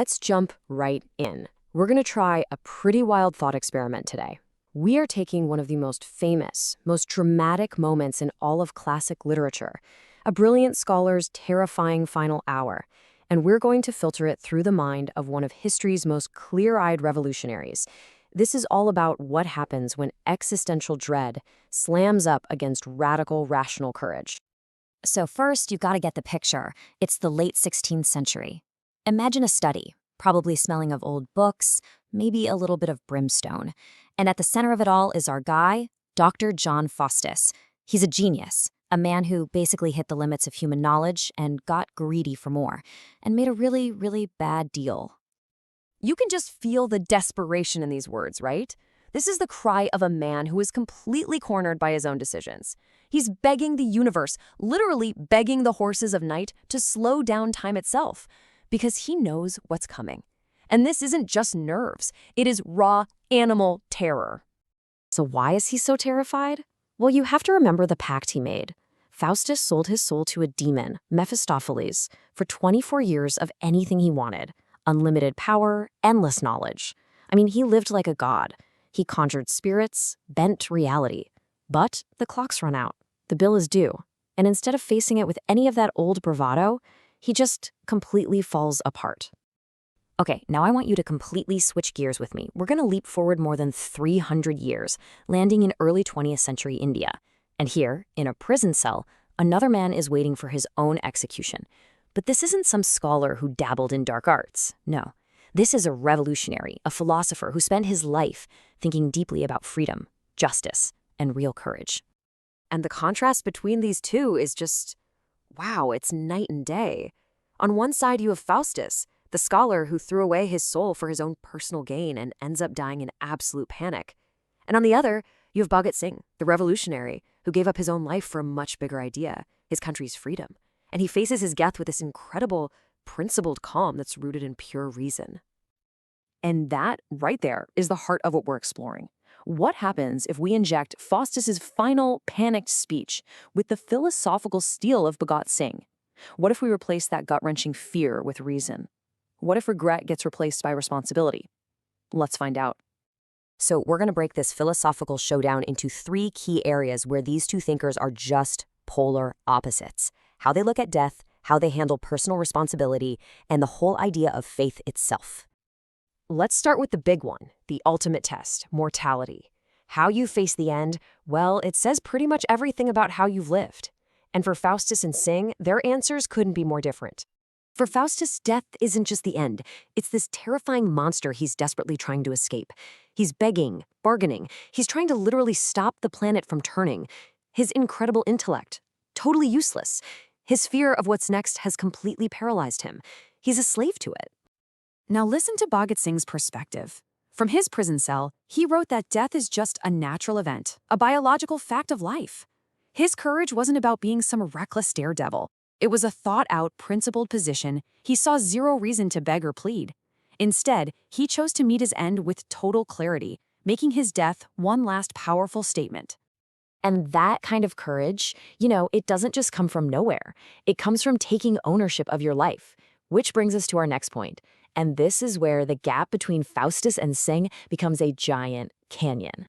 let's jump right in. We're going to try a pretty wild thought experiment today. We are taking one of the most famous, most dramatic moments in all of classic literature, a brilliant scholar's terrifying final hour, and we're going to filter it through the mind of one of history's most clear-eyed revolutionaries. This is all about what happens when existential dread slams up against radical, rational courage. So first, you've got to get the picture. It's the late 16th century. Imagine a study, probably smelling of old books, maybe a little bit of brimstone. And at the center of it all is our guy, Dr. John Faustus. He's a genius, a man who basically hit the limits of human knowledge and got greedy for more, and made a really, really bad deal. You can just feel the desperation in these words, right? This is the cry of a man who is completely cornered by his own decisions. He's begging the universe, literally begging the horses of night to slow down time itself, because he knows what's coming. And this isn't just nerves, it is raw animal terror. So why is he so terrified? Well, you have to remember the pact he made. Faustus sold his soul to a demon, Mephistopheles, for 24 years of anything he wanted. Unlimited power, endless knowledge. I mean, he lived like a god. He conjured spirits, bent reality. But the clock's run out. The bill is due. And instead of facing it with any of that old bravado, he just completely falls apart. Okay, now I want you to completely switch gears with me. We're going to leap forward more than 300 years, landing in early 20th century India. And here, in a prison cell, another man is waiting for his own execution. But this isn't some scholar who dabbled in dark arts. No, this is a revolutionary, a philosopher who spent his life thinking deeply about freedom, justice, and real courage. And the contrast between these two is just, wow, it's night and day. On one side, you have Faustus, the scholar who threw away his soul for his own personal gain and ends up dying in absolute panic. And on the other, you have Bhagat Singh, the revolutionary, who gave up his own life for a much bigger idea, his country's freedom. And he faces his death with this incredible, principled calm that's rooted in pure reason. And that, right there, is the heart of what we're exploring. What happens if we inject Faustus's final panicked speech with the philosophical steel of Bhagat Singh? What if we replace that gut-wrenching fear with reason? What if regret gets replaced by responsibility? Let's find out. So we're going to break this philosophical showdown into 3 key areas where these two thinkers are just polar opposites. How they look at death, how they handle personal responsibility, and the whole idea of faith itself. Let's start with the big one, the ultimate test, mortality. How you face the end, well, it says pretty much everything about how you've lived. And for Faustus and Singh, their answers couldn't be more different. For Faustus, death isn't just the end. It's this terrifying monster he's desperately trying to escape. He's begging, bargaining. He's trying to literally stop the planet from turning. His incredible intellect, totally useless. His fear of what's next has completely paralyzed him. He's a slave to it. Now listen to Bhagat Singh's perspective. From his prison cell, he wrote that death is just a natural event, a biological fact of life. His courage wasn't about being some reckless daredevil. It was a thought-out, principled position. He saw zero reason to beg or plead. Instead, he chose to meet his end with total clarity, making his death one last powerful statement. And that kind of courage, it doesn't just come from nowhere. It comes from taking ownership of your life. Which brings us to our next point. And this is where the gap between Faustus and Singh becomes a giant canyon.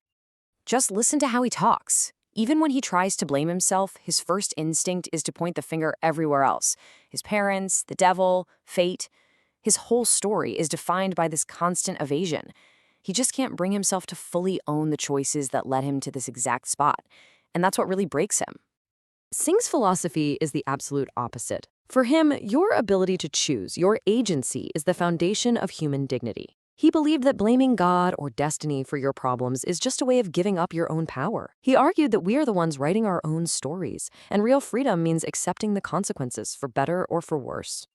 Just listen to how he talks. Even when he tries to blame himself, his first instinct is to point the finger everywhere else. His parents, the devil, fate. His whole story is defined by this constant evasion. He just can't bring himself to fully own the choices that led him to this exact spot. And that's what really breaks him. Singh's philosophy is the absolute opposite. For him, your ability to choose, your agency, is the foundation of human dignity. He believed that blaming God or destiny for your problems is just a way of giving up your own power. He argued that we are the ones writing our own stories, and real freedom means accepting the consequences for better or for worse.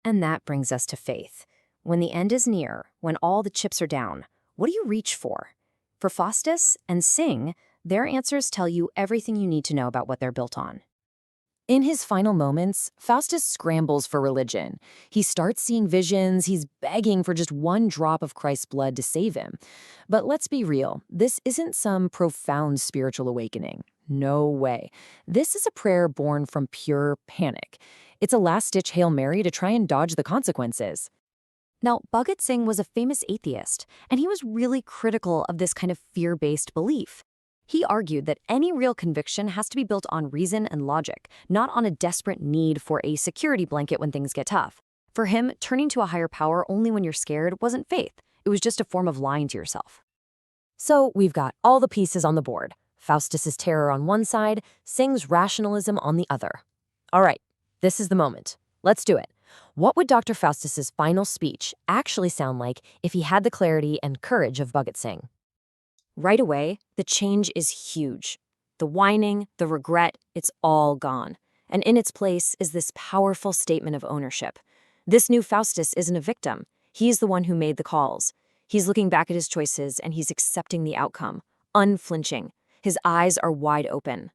And that brings us to faith. When the end is near, when all the chips are down, what do you reach for? For Faustus and Singh, their answers tell you everything you need to know about what they're built on. In his final moments, Faustus scrambles for religion. He starts seeing visions, he's begging for just one drop of Christ's blood to save him. But let's be real, this isn't some profound spiritual awakening. No way. This is a prayer born from pure panic. It's a last-ditch Hail Mary to try and dodge the consequences. Now, Bhagat Singh was a famous atheist, and he was really critical of this kind of fear-based belief. He argued that any real conviction has to be built on reason and logic, not on a desperate need for a security blanket when things get tough. For him, turning to a higher power only when you're scared wasn't faith. It was just a form of lying to yourself. So we've got all the pieces on the board. Faustus's terror on one side, Singh's rationalism on the other. All right, this is the moment. Let's do it. What would Dr. Faustus's final speech actually sound like if he had the clarity and courage of Bhagat Singh? Right away, the change is huge. The whining, the regret, it's all gone. And in its place is this powerful statement of ownership. This new Faustus isn't a victim. He's the one who made the calls. He's looking back at his choices and he's accepting the outcome, unflinching. His eyes are wide open.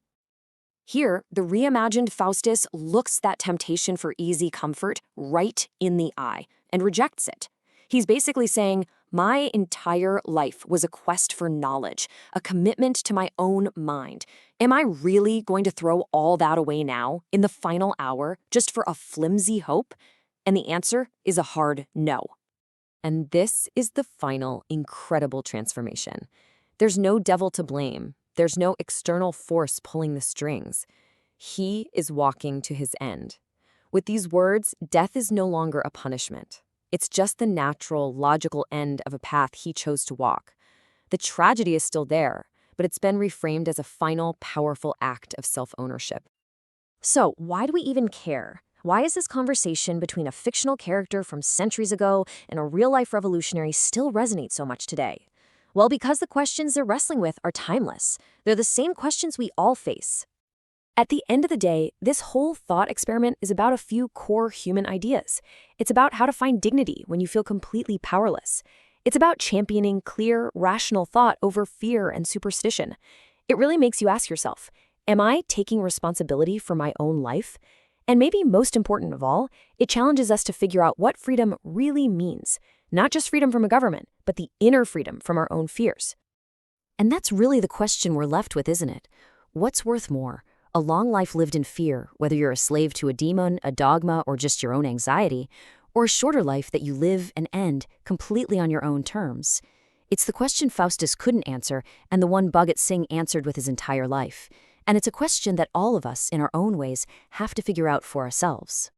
Here, the reimagined Faustus looks that temptation for easy comfort right in the eye and rejects it. He's basically saying, my entire life was a quest for knowledge, a commitment to my own mind. Am I really going to throw all that away now, in the final hour, just for a flimsy hope? And the answer is a hard no. And this is the final incredible transformation. There's no devil to blame. There's no external force pulling the strings. He is walking to his end. With these words, death is no longer a punishment. It's just the natural, logical end of a path he chose to walk. The tragedy is still there, but it's been reframed as a final, powerful act of self-ownership. So, why do we even care? Why is this conversation between a fictional character from centuries ago and a real-life revolutionary still resonate so much today? Well, because the questions they're wrestling with are timeless. They're the same questions we all face. At the end of the day, this whole thought experiment is about a few core human ideas. It's about how to find dignity when you feel completely powerless. It's about championing clear, rational thought over fear and superstition. It really makes you ask yourself, am I taking responsibility for my own life? And maybe most important of all, it challenges us to figure out what freedom really means. Not just freedom from a government, but the inner freedom from our own fears. And that's really the question we're left with, isn't it? What's worth more? A long life lived in fear, whether you're a slave to a demon, a dogma, or just your own anxiety, or a shorter life that you live and end completely on your own terms. It's the question Faustus couldn't answer, and the one Bhagat Singh answered with his entire life. And it's a question that all of us, in our own ways, have to figure out for ourselves.